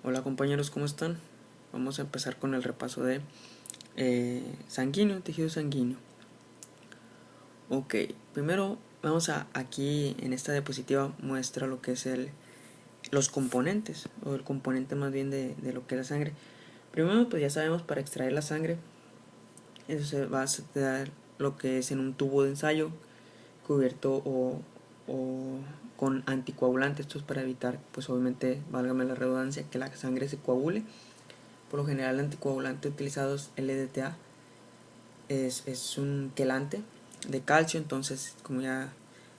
Hola compañeros, ¿cómo están? Vamos a empezar con el repaso de sanguíneo, tejido sanguíneo. Ok, primero vamos a aquí en esta diapositiva muestra lo que es los componentes, o el componente más bien de lo que es la sangre. Primero pues ya sabemos, para extraer la sangre eso se va a dar lo que es en un tubo de ensayo cubierto o con anticoagulante. Esto es para evitar, pues obviamente, válgame la redundancia, que la sangre se coagule. Por lo general el anticoagulante utilizado es LDTA, es un quelante de calcio. Entonces, como ya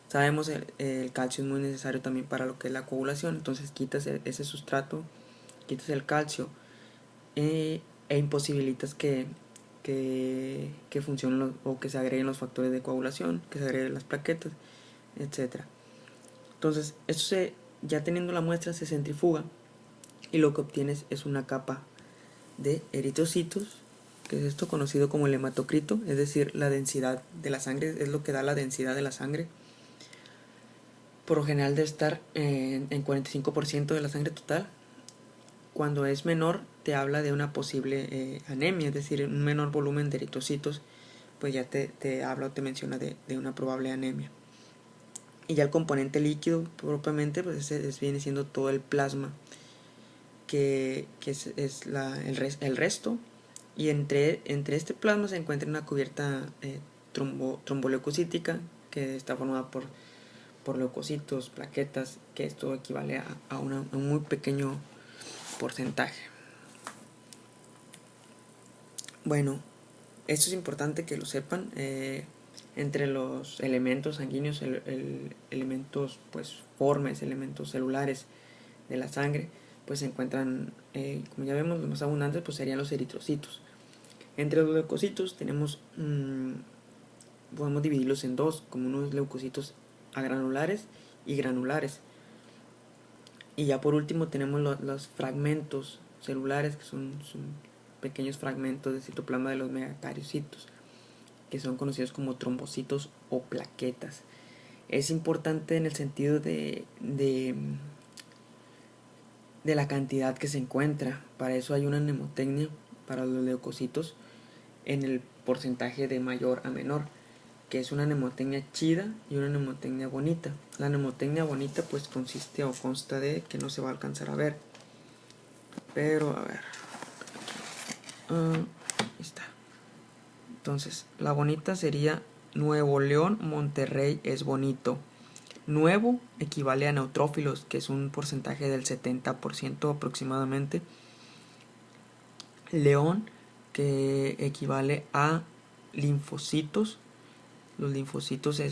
sabemos, el calcio es muy necesario también para lo que es la coagulación. Entonces quitas ese sustrato, quitas el calcio e imposibilitas que funcionen o que se agreguen los factores de coagulación, que se agreguen las plaquetas, etcétera. Entonces, ya teniendo la muestra, se centrifuga y lo que obtienes es una capa de eritrocitos, que es esto conocido como el hematocrito, es decir, la densidad de la sangre, es lo que da la densidad de la sangre. Por lo general debe estar en 45% de la sangre total. Cuando es menor, te habla de una posible anemia, es decir, un menor volumen de eritrocitos, pues ya te habla o te menciona de una probable anemia. Y ya el componente líquido propiamente, pues viene siendo todo el plasma, que es el resto. Y entre este plasma se encuentra una cubierta tromboleucocítica, que está formada por leucocitos, plaquetas, que esto equivale a un muy pequeño porcentaje. Bueno, esto es importante que lo sepan. Entre los elementos sanguíneos, elementos pues formes, elementos celulares de la sangre, pues se encuentran, como ya vemos, los más abundantes pues serían los eritrocitos. Entre los leucocitos tenemos, podemos dividirlos en dos, como unos leucocitos agranulares y granulares. Y ya por último tenemos los fragmentos celulares, que son pequeños fragmentos de citoplasma de los megacariocitos, que son conocidos como trombocitos o plaquetas. Es importante en el sentido de la cantidad que se encuentra. Para eso hay una mnemotecnia para los leucocitos en el porcentaje de mayor a menor, que es una mnemotecnia chida y una mnemotecnia bonita. La mnemotecnia bonita pues consiste o consta de, que no se va a alcanzar a ver, pero a ver, ahí está. Entonces la bonita sería: Nuevo León, Monterrey es bonito. Nuevo equivale a neutrófilos, que es un porcentaje del 70% aproximadamente. León, que equivale a linfocitos. Los linfocitos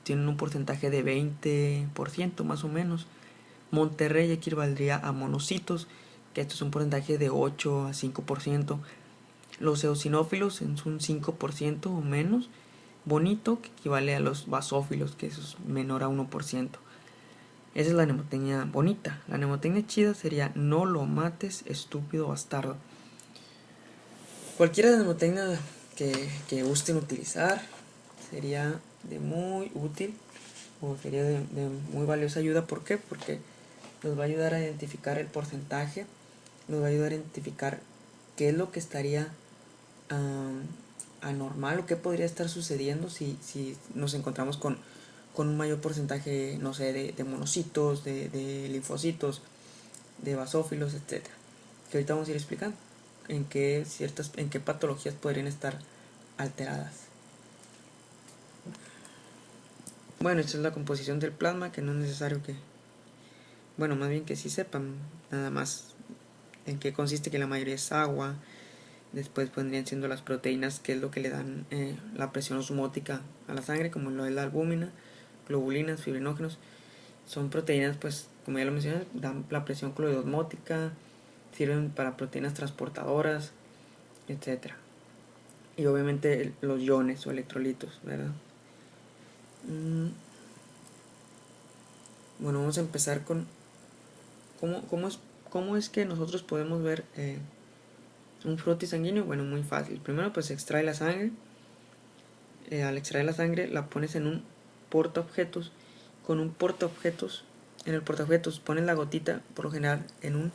tienen un porcentaje de 20% más o menos. Monterrey equivaldría a monocitos, que esto es un porcentaje de 8 a 5%. Los eosinófilos es un 5% o menos. Bonito, que equivale a los basófilos, que eso es menor a 1%. Esa es la mnemotecnia bonita. La mnemotecnia chida sería: no lo mates, estúpido bastardo. Cualquiera de las mnemotecnias que gusten utilizar sería de muy útil, o sería de muy valiosa ayuda. ¿Por qué? Porque nos va a ayudar a identificar el porcentaje, nos va a ayudar a identificar qué es lo que estaría anormal o qué podría estar sucediendo si nos encontramos con un mayor porcentaje, no sé, de monocitos, de linfocitos, de basófilos, etcétera. Que ahorita vamos a ir explicando en qué patologías podrían estar alteradas. Bueno, esta es la composición del plasma, que no es necesario bueno, más bien que sí sepan nada más en qué consiste, que la mayoría es agua. Después vendrían siendo las proteínas, que es lo que le dan la presión osmótica a la sangre, como lo es la albúmina, globulinas, fibrinógenos. Son proteínas, pues, como ya lo mencioné, dan la presión cloidosmótica, sirven para proteínas transportadoras, etcétera. Y obviamente los iones o electrolitos, ¿verdad? Bueno, vamos a empezar con cómo es que nosotros podemos ver un frotis sanguíneo. Bueno, muy fácil. Primero pues se extrae la sangre. Al extraer la sangre la pones en un portaobjetos. Con un portaobjetos, en el portaobjetos pones la gotita, por lo general en un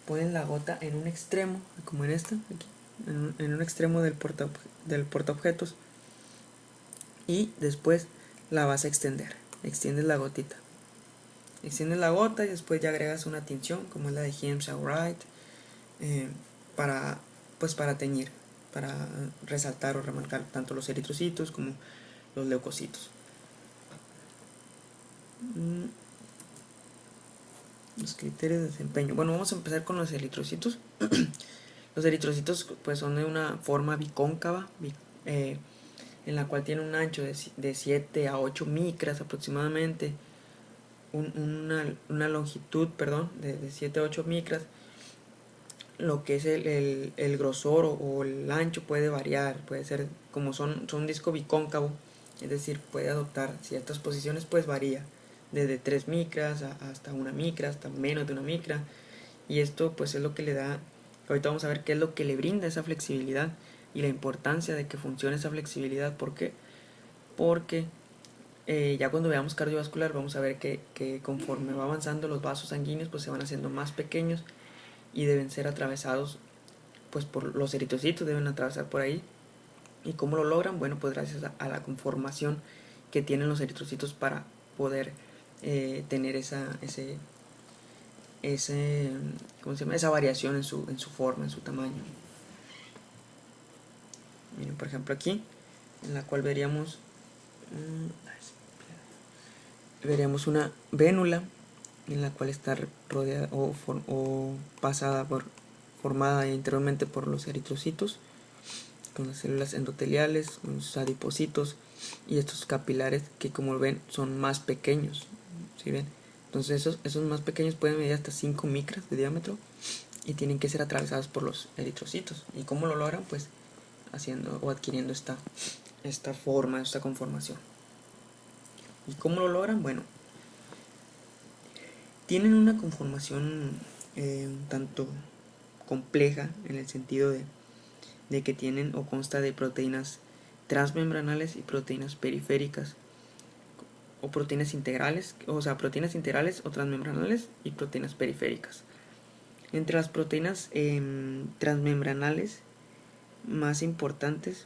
ponen la gota en un extremo, como en esta, aquí, en un extremo del portaobjetos, y después la vas a extender. Extiendes la gotita. Extiendes la gota y después ya agregas una tinción, como es la de James Wright, para teñir, para resaltar o remarcar tanto los eritrocitos como los leucocitos. Los criterios de desempeño. Bueno, vamos a empezar con los eritrocitos. Los eritrocitos pues son de una forma bicóncava, en la cual tiene un ancho de 7 a 8 micras aproximadamente, una longitud, de 7 a 8 micras. Lo que es el grosor o el ancho puede variar, puede ser, como son un disco bicóncavo, es decir, puede adoptar ciertas posiciones, pues varía desde 3 micras hasta 1 micra, hasta menos de 1 micra, y esto pues es lo que le da, ahorita vamos a ver qué es lo que le brinda esa flexibilidad y la importancia de que funcione esa flexibilidad. ¿Por qué? Porque ya cuando veamos cardiovascular vamos a ver que conforme va avanzando los vasos sanguíneos pues se van haciendo más pequeños y deben ser atravesados pues por los eritrocitos, deben atravesar por ahí. ¿Y cómo lo logran? Bueno, pues gracias a la conformación que tienen los eritrocitos para poder tener esa variación en su forma, en su tamaño. Miren, por ejemplo aquí, en la cual veríamos una vénula en la cual está rodeada o pasada formada interiormente por los eritrocitos, con las células endoteliales, con los adipocitos y estos capilares que, como ven, son más pequeños. ¿Sí ven? Entonces esos más pequeños pueden medir hasta 5 micras de diámetro y tienen que ser atravesados por los eritrocitos. ¿Y cómo lo logran? Pues haciendo o adquiriendo esta forma, esta conformación. ¿Y cómo lo logran? Bueno, tienen una conformación un tanto compleja, en el sentido de que tienen o consta de proteínas transmembranales y proteínas periféricas, o proteínas integrales, o sea, proteínas integrales o transmembranales y proteínas periféricas. Entre las proteínas transmembranales más importantes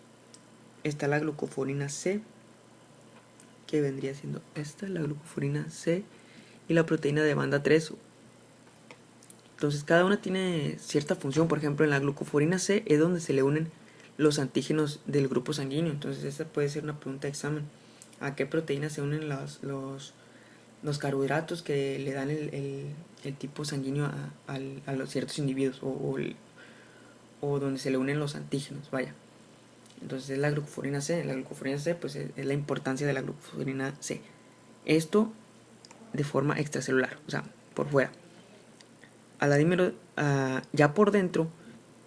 está la glucoforina C, que vendría siendo esta, la glucoforina C, y la proteína de banda 3. Entonces cada una tiene cierta función. Por ejemplo, en la glucoforina C es donde se le unen los antígenos del grupo sanguíneo. Entonces esta puede ser una pregunta de examen. ¿A qué proteínas se unen los carbohidratos que le dan el tipo sanguíneo a los ciertos individuos, o donde se le unen los antígenos? Vaya. Entonces es la glucoforina C. La glucoforina C pues es la importancia de la glucoforina C. Esto de forma extracelular, o sea, por fuera. A la dímero, ya por dentro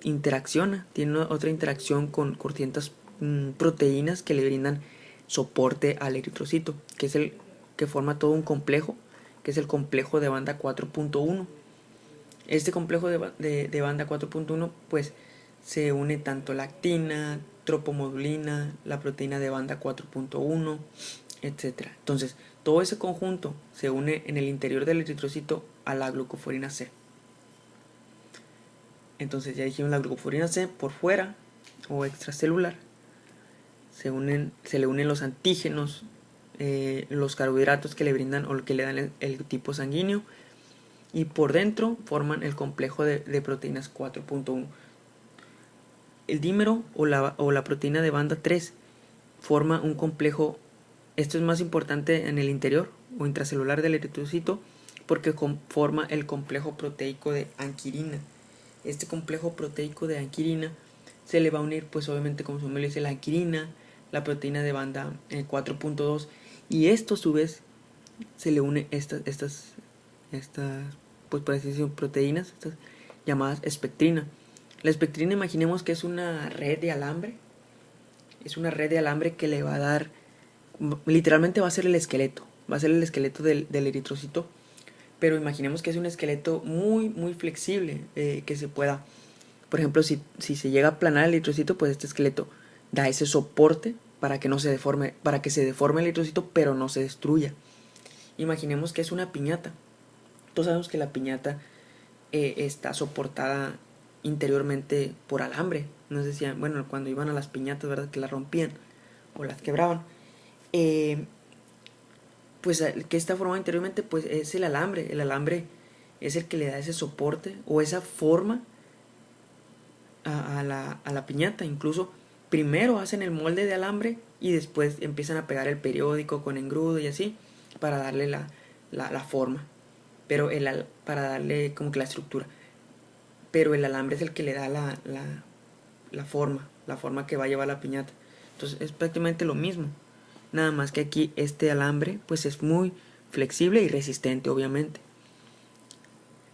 interacciona, tiene otra interacción con ciertas proteínas que le brindan soporte al eritrocito, que es el que forma todo un complejo, que es el complejo de banda 4.1. Este complejo de banda 4.1 pues se une tanto la actina, tropomodulina, la proteína de banda 4.1, etc. Entonces todo ese conjunto se une en el interior del eritrocito a la glucoforina C. Entonces ya dijimos, la glucoforina C por fuera o extracelular se le unen los antígenos, los carbohidratos que le brindan o que le dan el tipo sanguíneo, y por dentro forman el complejo de proteínas 4.1. El dímero o la proteína de banda 3 forma un complejo. Esto es más importante en el interior o intracelular del eritrocito, porque forma el complejo proteico de anquirina. Este complejo proteico de anquirina se le va a unir, pues obviamente, como su nombre dice, la anquirina, la proteína de banda 4.2, y esto a su vez se le une estas pues por así decirlo, proteínas, estas llamadas espectrina. La espectrina, imaginemos que es una red de alambre, que le va a dar, literalmente va a ser el esqueleto del eritrocito, pero imaginemos que es un esqueleto muy muy flexible, que se pueda, por ejemplo, si se llega a aplanar el eritrocito, pues este esqueleto da ese soporte para que se deforme el eritrocito, pero no se destruya. Imaginemos que es una piñata. Todos sabemos que la piñata está soportada interiormente por alambre. No sé si, bueno, cuando iban a las piñatas, ¿verdad? Que las rompían o las quebraban. Pues que está formado interiormente, pues es el alambre. El alambre es el que le da ese soporte o esa forma a la piñata. Incluso primero hacen el molde de alambre y después empiezan a pegar el periódico con engrudo y así para darle la forma. Pero para darle como que la estructura. Pero el alambre es el que le da la forma que va a llevar la piñata. Entonces es prácticamente lo mismo. Nada más que aquí este alambre pues es muy flexible y resistente, obviamente.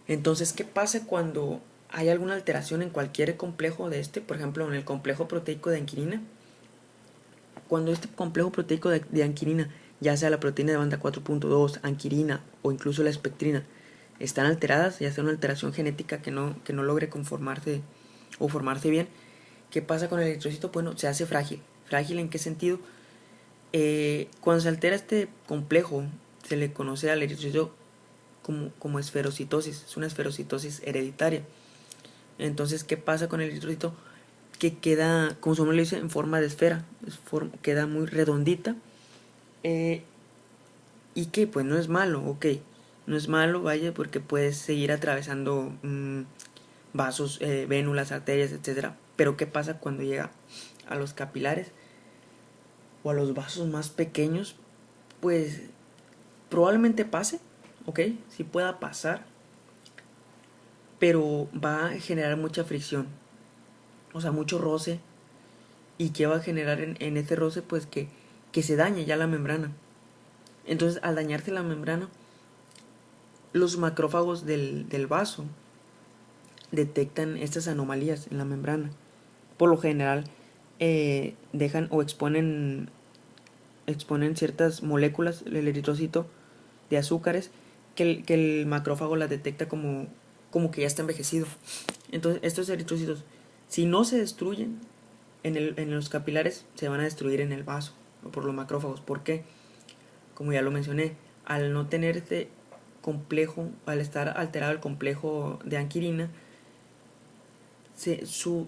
Entonces, ¿qué pasa cuando hay alguna alteración en cualquier complejo de este? Por ejemplo, en el complejo proteico de anquirina. Cuando este complejo proteico de anquirina, ya sea la proteína de banda 4.2, anquirina o incluso la espectrina, están alteradas, ya sea una alteración genética que no logre conformarse o formarse bien, ¿qué pasa con el eritrocito? Bueno, se hace frágil. ¿Frágil en qué sentido? Cuando se altera este complejo, se le conoce al eritrocito como esferocitosis. Es una esferocitosis hereditaria. Entonces, ¿qué pasa con el eritrocito? Que queda, como su nombre le dice, en forma de esfera. Queda muy redondita. Y que pues no es malo, ok. No es malo, vaya, porque puedes seguir atravesando vasos, vénulas, arterias, etcétera. Pero ¿qué pasa cuando llega a los capilares o a los vasos más pequeños? Pues probablemente pase, ok, sí pueda pasar, pero va a generar mucha fricción, o sea, mucho roce. ¿Y qué va a generar en este roce? Pues que se dañe ya la membrana. Entonces, al dañarse la membrana, los macrófagos del vaso detectan estas anomalías en la membrana. Por lo general, dejan o exponen ciertas moléculas del eritrocito de azúcares que el macrófago las detecta como que ya está envejecido. Entonces, estos eritrocitos, si no se destruyen en los capilares, se van a destruir en el vaso o por los macrófagos. ¿Por qué? Como ya lo mencioné, al no tener este complejo, al estar alterado el complejo de anquirina,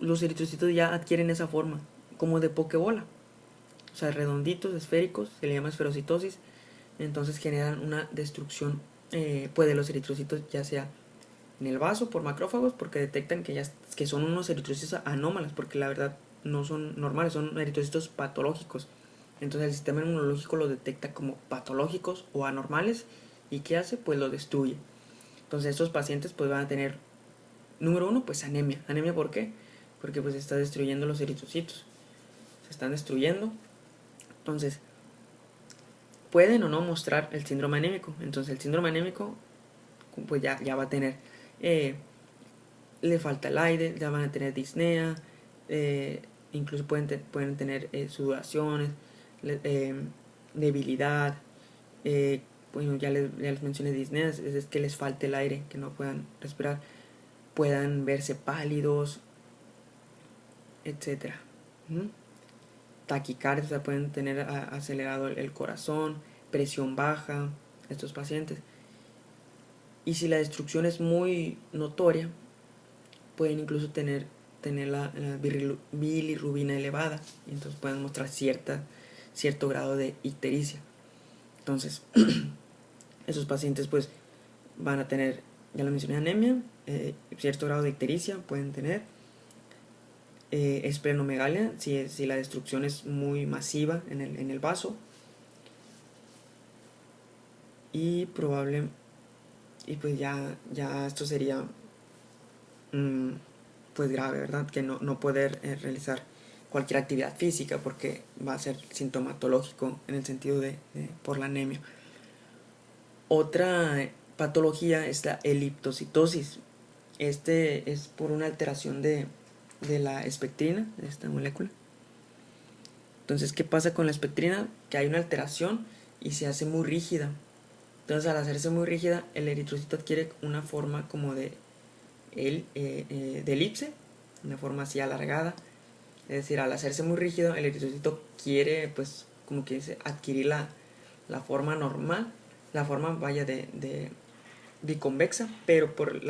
los eritrocitos ya adquieren esa forma, como de pokebola. O sea, redonditos, esféricos, se le llama esferocitosis. Entonces generan una destrucción pues de los eritrocitos, ya sea en el vaso por macrófagos, porque detectan que son unos eritrocitos anómalos, porque la verdad no son normales, son eritrocitos patológicos. Entonces el sistema inmunológico los detecta como patológicos o anormales, y ¿qué hace? Pues lo destruye. Entonces estos pacientes pues van a tener, número uno, pues anemia. ¿Anemia por qué? Porque pues está destruyendo los eritrocitos, se están destruyendo. Entonces pueden o no mostrar el síndrome anémico. Entonces el síndrome anémico pues ya va a tener, le falta el aire, ya van a tener disnea, incluso pueden tener sudoraciones, debilidad, bueno, ya les mencioné disnea, es que les falte el aire, que no puedan respirar, puedan verse pálidos, etcétera. Taquicardia, o sea, pueden tener acelerado el corazón, presión baja, estos pacientes. Y si la destrucción es muy notoria, pueden incluso tener la bilirrubina elevada, y entonces pueden mostrar cierto grado de ictericia. Entonces, esos pacientes pues van a tener, ya lo mencioné, anemia, cierto grado de ictericia pueden tener, esplenomegalia, si la destrucción es muy masiva en el vaso, y pues ya esto sería pues grave, ¿verdad? Que no poder realizar cualquier actividad física, porque va a ser sintomatológico en el sentido por la anemia. Otra patología es la eliptocitosis. Este es por una alteración de la espectrina, de esta molécula. Entonces, ¿qué pasa con la espectrina? Que hay una alteración y se hace muy rígida. Entonces, al hacerse muy rígida, el eritrocito adquiere una forma como de elipse, una forma así alargada. Es decir, al hacerse muy rígido, el eritrocito quiere, pues, como que dice, adquirir la forma normal, la forma, vaya, de biconvexa, pero por la